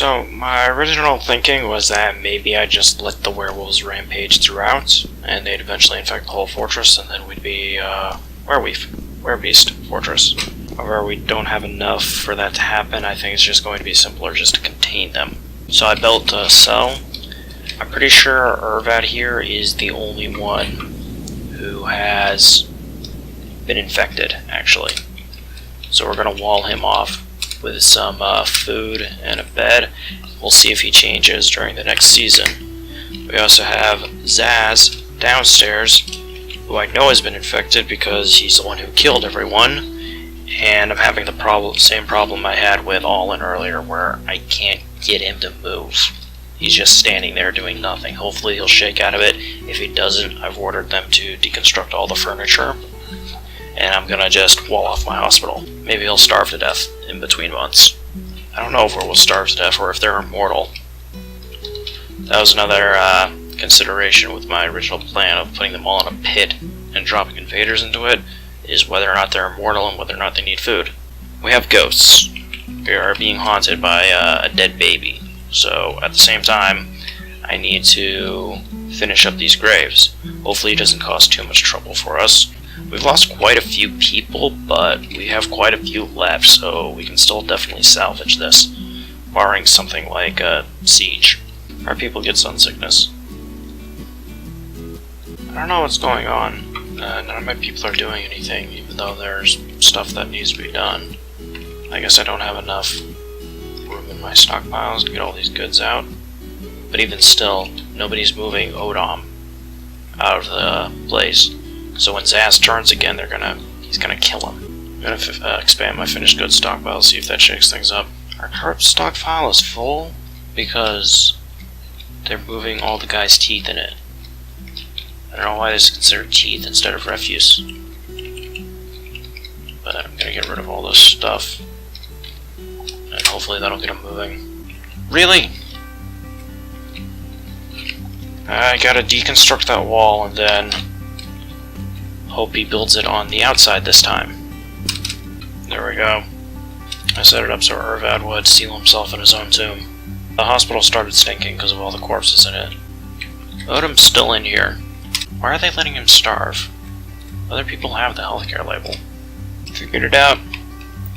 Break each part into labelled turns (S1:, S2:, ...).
S1: So, my original thinking was that maybe I'd just let the werewolves rampage throughout, and they'd eventually infect the whole fortress, and then we'd be, werebeast fortress. However, we don't have enough for that to happen. I think it's just going to be simpler just to contain them. So I built a cell. I'm pretty sure Ervad here is the only one who has been infected, actually. So we're going to wall him off with some food and a bed. We'll see if he changes during the next season. We also have Zaz downstairs, who I know has been infected because he's the one who killed everyone, and I'm having the same problem I had with Allin earlier, where I can't get him to move. He's just standing there doing nothing. Hopefully he'll shake out of it. If he doesn't, I've ordered them to deconstruct all the furniture, and I'm gonna just wall off my hospital. Maybe he'll starve to death in between months. I don't know if we'll starve to death or if they're immortal. That was another consideration with my original plan of putting them all in a pit and dropping invaders into it, is whether or not they're immortal and whether or not they need food. We have ghosts. We are being haunted by a dead baby. So at the same time, I need to finish up these graves. Hopefully it doesn't cause too much trouble for us. We've lost quite a few people, but we have quite a few left, so we can still definitely salvage this, barring something like a siege. Our people get sun sickness. I don't know what's going on. None of my people are doing anything, even though there's stuff that needs to be done. I guess I don't have enough room in my stockpiles to get all these goods out. But even still, nobody's moving Odom out of the place. So when Zaz turns again, he's gonna kill him. I'm gonna expand my finished goods stockpile, see if that shakes things up. Our carp stockpile is full because they're moving all the guy's teeth in it. I don't know why this is considered teeth instead of refuse. But I'm gonna get rid of all this stuff. And hopefully that'll get him moving. Really? I gotta deconstruct that wall and then hope he builds it on the outside this time. There we go. I set it up so Ervad would seal himself in his own tomb. The hospital started stinking because of all the corpses in it. Odom's still in here. Why are they letting him starve? Other people have the healthcare label. Figured it out.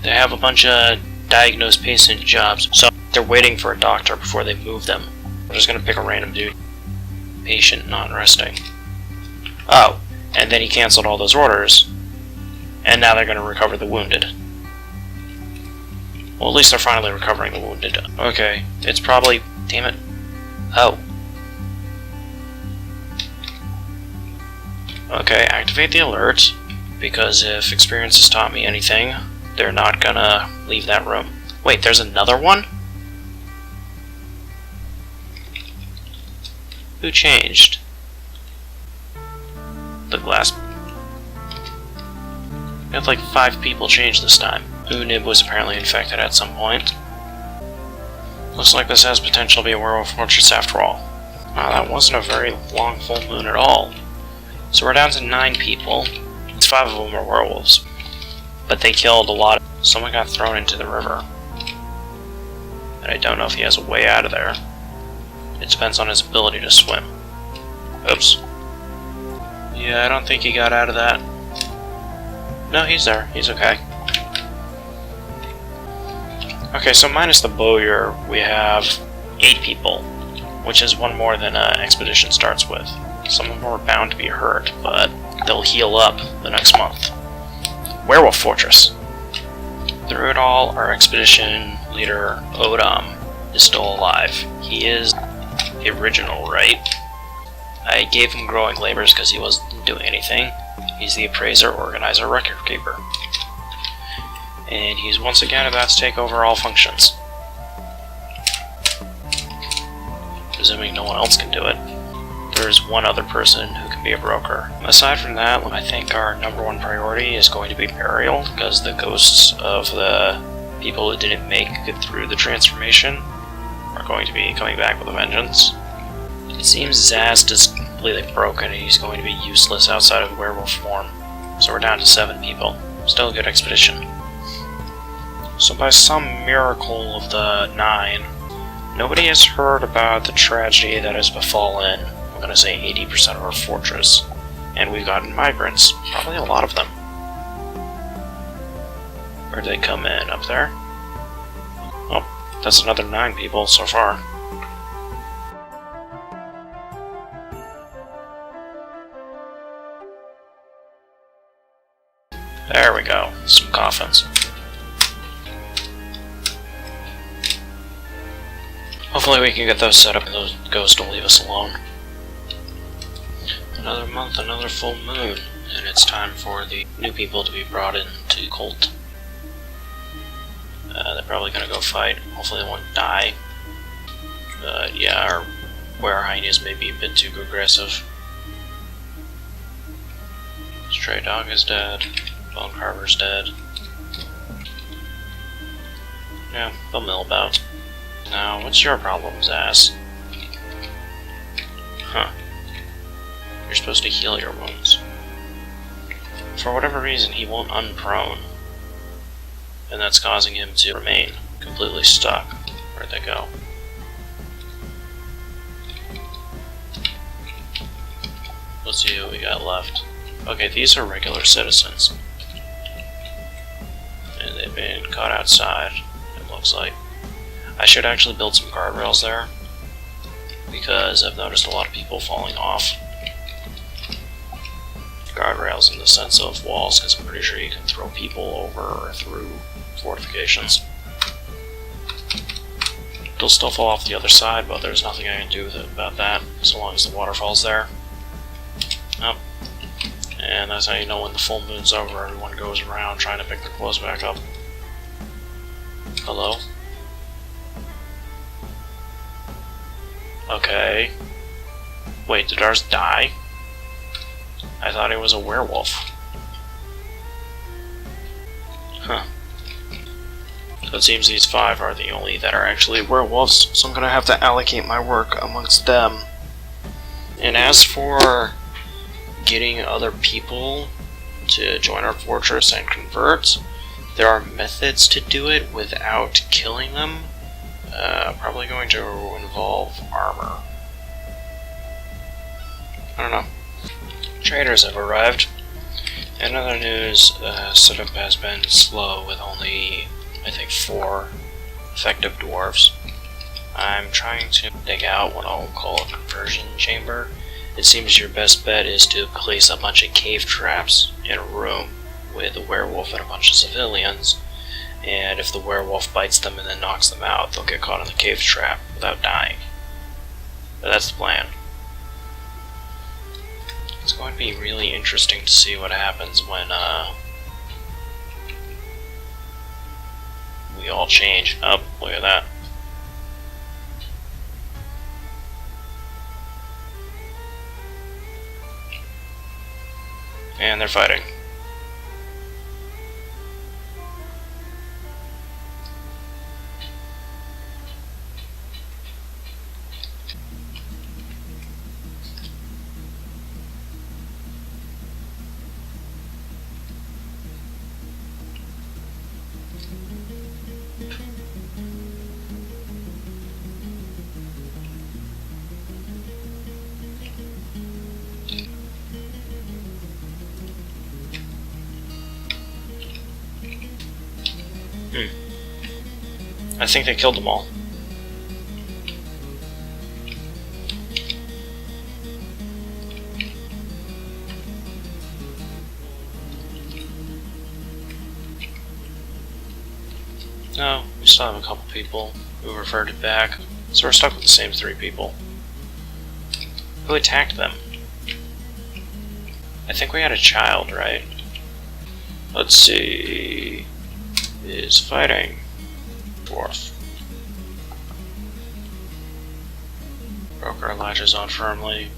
S1: They have a bunch of diagnosed patient jobs, so they're waiting for a doctor before they move them. I'm just gonna pick a random dude. Patient not resting. Oh, and then he canceled all those orders, and now they're gonna recover the wounded. Well, at least they're finally recovering the wounded. Okay, it's probably... damn it. Oh. Okay, activate the alert, because if experience has taught me anything, they're not gonna leave that room. Wait, there's another one? Who changed? The glass... We had like 5 people change this time. Unib was apparently infected at some point. Looks like this has potential to be a werewolf fortress after all. Wow, that wasn't a very long full moon at all. So we're down to 9 people. 5 of them are werewolves. But they killed a lot of... Someone got thrown into the river. And I don't know if he has a way out of there. It depends on his ability to swim. Oops. Yeah, I don't think he got out of that. No, he's there. He's okay. Okay, so minus the bowyer, we have 8 people, which is 1 more than an expedition starts with. Some of them are bound to be hurt, but they'll heal up the next month. Werewolf Fortress. Through it all, our expedition leader, Odom, is still alive. He is the original, right? I gave him growing labors because he wasn't doing anything. He's the appraiser, organizer, record keeper. And he's once again about to take over all functions. Presuming no one else can do it. There's one other person who can be a broker. Aside from that, I think our #1 priority is going to be burial, because the ghosts of the people who didn't make it through the transformation are going to be coming back with a vengeance. It seems Zast is completely broken and he's going to be useless outside of werewolf form. So we're down to 7 people. Still a good expedition. So by some miracle of the 9, Nobody has heard about the tragedy that has befallen, I'm gonna say 80% of our fortress. And we've gotten migrants. Probably a lot of them. Where'd they come in? Up there? Oh, that's another 9 people so far. There we go. Some coffins. Hopefully we can get those set up and those ghosts don't leave us alone. Another month, another full moon, and it's time for the new people to be brought into cult. They're probably gonna go fight. Hopefully they won't die. But yeah, our werehyenas may be a bit too aggressive. Stray dog is dead. Bone carver's dead. Yeah, they'll mill about. Now, what's your problem, Zaz? Huh. You're supposed to heal your wounds. For whatever reason, he won't unprone. And that's causing him to remain completely stuck. Where'd they go? Let's see what we got left. Okay, these are regular citizens. And they've been caught outside, it looks like. I should actually build some guardrails there, because I've noticed a lot of people falling off. Guardrails in the sense of walls, because I'm pretty sure you can throw people over or through fortifications. They'll still fall off the other side, but there's nothing I can do about that, so long as the waterfall's there. Oh. And that's how you know when the full moon's over, everyone goes around trying to pick their clothes back up. Hello? Okay. Wait, did ours die? I thought he was a werewolf. Huh. So it seems these 5 are the only that are actually werewolves, so I'm gonna have to allocate my work amongst them. And as for getting other people to join our fortress and convert, there are methods to do it without killing them. Probably going to involve armor. I don't know. Traders have arrived. In other news, setup has been slow with only, I think, 4 effective dwarves. I'm trying to dig out what I'll call a conversion chamber. It seems your best bet is to place a bunch of cave traps in a room with a werewolf and a bunch of civilians, and if the werewolf bites them and then knocks them out, they'll get caught in the cave trap without dying. But that's the plan. It's going to be really interesting to see what happens when we all change. Oh, look at that. And they're fighting. I think they killed them all. No, we still have a couple people who reverted back, so we're stuck with the same 3 people. Who attacked them? I think we had a child, right? Let's see. Is fighting. Dwarf. Broke our latches on firmly.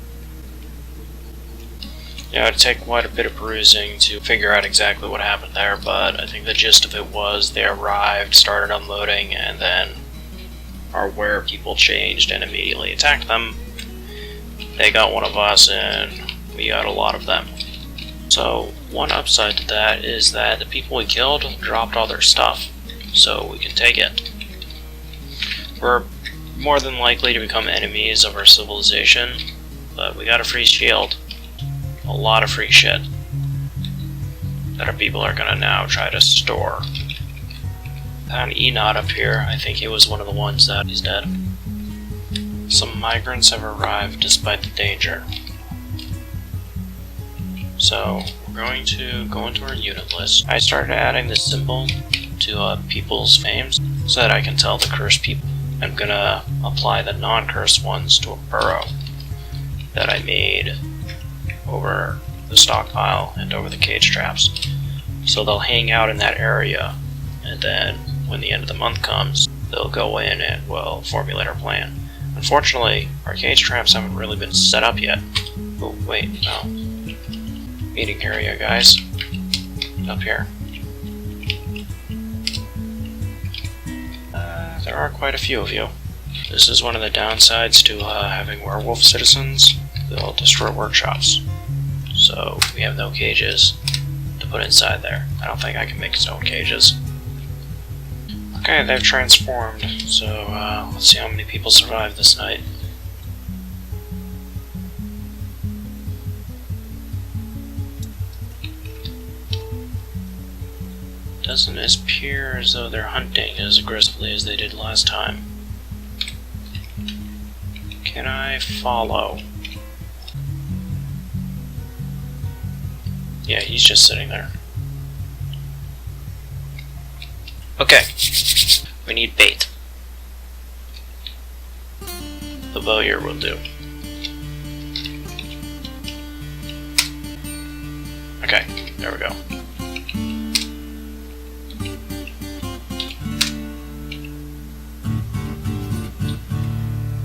S1: Yeah, it'd take quite a bit of perusing to figure out exactly what happened there, but I think the gist of it was they arrived, started unloading, and then our were people changed and immediately attacked them. They got one of us, and we got a lot of them. So, one upside to that is that the people we killed dropped all their stuff, so we can take it. We're more than likely to become enemies of our civilization, but we got a free shield. A lot of free shit that our people are gonna now try to store. Found Inith up here. I think he was one of the ones that is dead. Some migrants have arrived despite the danger. So, we're going to go into our unit list. I started adding this symbol to people's fames so that I can tell the cursed people. I'm gonna apply the non-cursed ones to a burrow that I made over the stockpile and over the cage traps. So they'll hang out in that area, and then when the end of the month comes, they'll go in and we'll formulate our plan. Unfortunately, our cage traps haven't really been set up yet. Oh, wait, no. Meeting area, guys. Up here. There are quite a few of you. This is one of the downsides to having werewolf citizens. They'll destroy workshops. So we have no cages to put inside there. I don't think I can make stone cages. Okay, they've transformed, so let's see how many people survive this night. Doesn't appear as though they're hunting as aggressively as they did last time. Can I follow? Yeah, he's just sitting there. Okay. We need bait. The bowyer will do. Okay, there we go.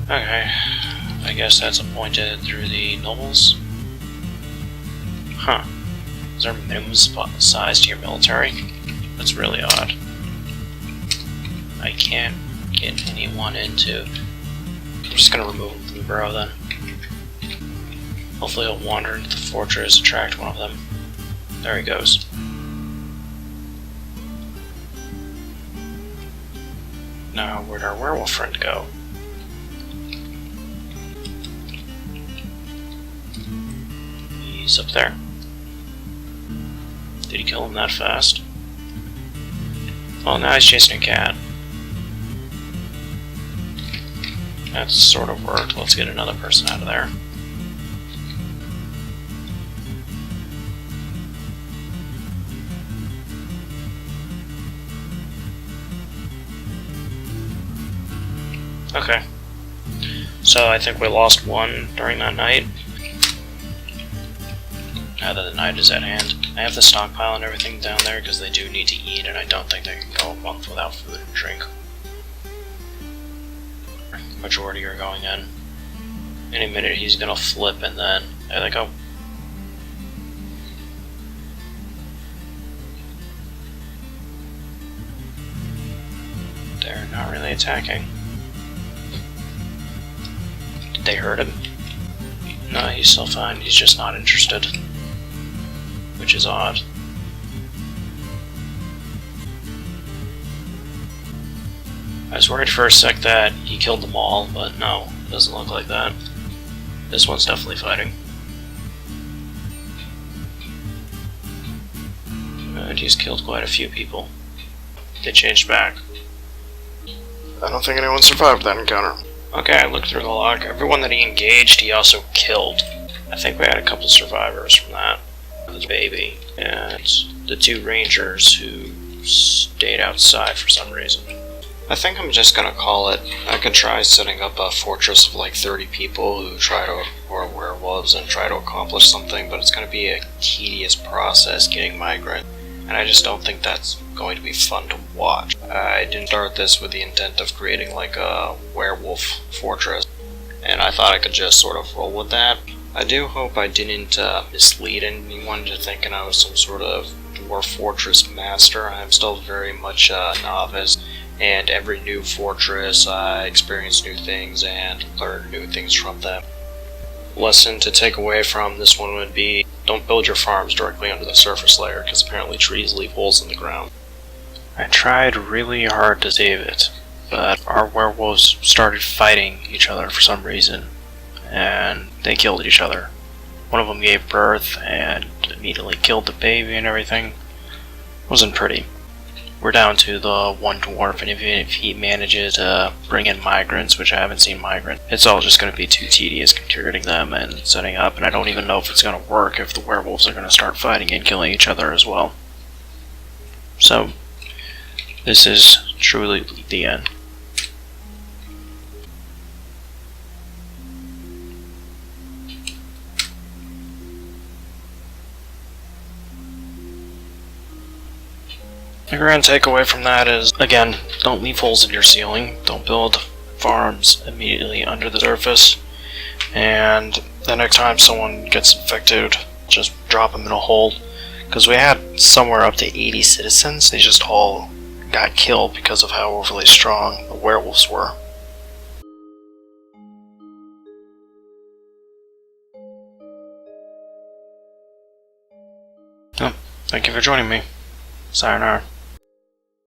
S1: Okay, I guess that's appointed through the nobles. Huh. Is there a minimum size to your military? That's really odd. I can't get anyone into... I'm just gonna remove him from the burrow then. Hopefully he'll wander into the fortress, attract one of them. There he goes. Now, where'd our werewolf friend go? He's up there. Did he kill him that fast? Oh, now he's chasing a cat. That sort of worked. Let's get another person out of there. Okay. So I think we lost one during that night. Now that the night is at hand. I have the stockpile and everything down there because they do need to eat, and I don't think they can go a month without food and drink. Majority are going in. Any minute he's gonna flip, and then there they go. They're not really attacking. Did they hurt him? No, he's still fine. He's just not interested. Which is odd. I was worried for a sec that he killed them all, but no, it doesn't look like that. This one's definitely fighting. And he's killed quite a few people. They changed back. I don't think anyone survived that encounter. Okay, I looked through the log. Everyone that he engaged, he also killed. I think we had a couple survivors from that. The baby, and the two rangers who stayed outside for some reason. I think I'm just gonna call it. I could try setting up a fortress of like 30 people who or werewolves and try to accomplish something, but it's gonna be a tedious process getting migrant, and I just don't think that's going to be fun to watch. I didn't start this with the intent of creating like a werewolf fortress, and I thought I could just sort of roll with that. I do hope I didn't mislead anyone into thinking I was some sort of dwarf fortress master. I'm still very much a novice, and every new fortress I experience new things and learn new things from them. Lesson to take away from this one would be, don't build your farms directly under the surface layer, because apparently trees leave holes in the ground. I tried really hard to save it, but our werewolves started fighting each other for some reason, and they killed each other. One of them gave birth and immediately killed the baby and everything. Wasn't pretty. We're down to the one dwarf, and even if he manages to bring in migrants, which I haven't seen migrants, it's all just going to be too tedious curating them and setting up, and I don't even know if it's going to work if the werewolves are going to start fighting and killing each other as well. So, this is truly the end. The grand takeaway from that is, again, don't leave holes in your ceiling, don't build farms immediately under the surface, and the next time someone gets infected, just drop them in a hole, because we had somewhere up to 80 citizens, they just all got killed because of how overly strong the werewolves were. Thank you for joining me. Sayonara.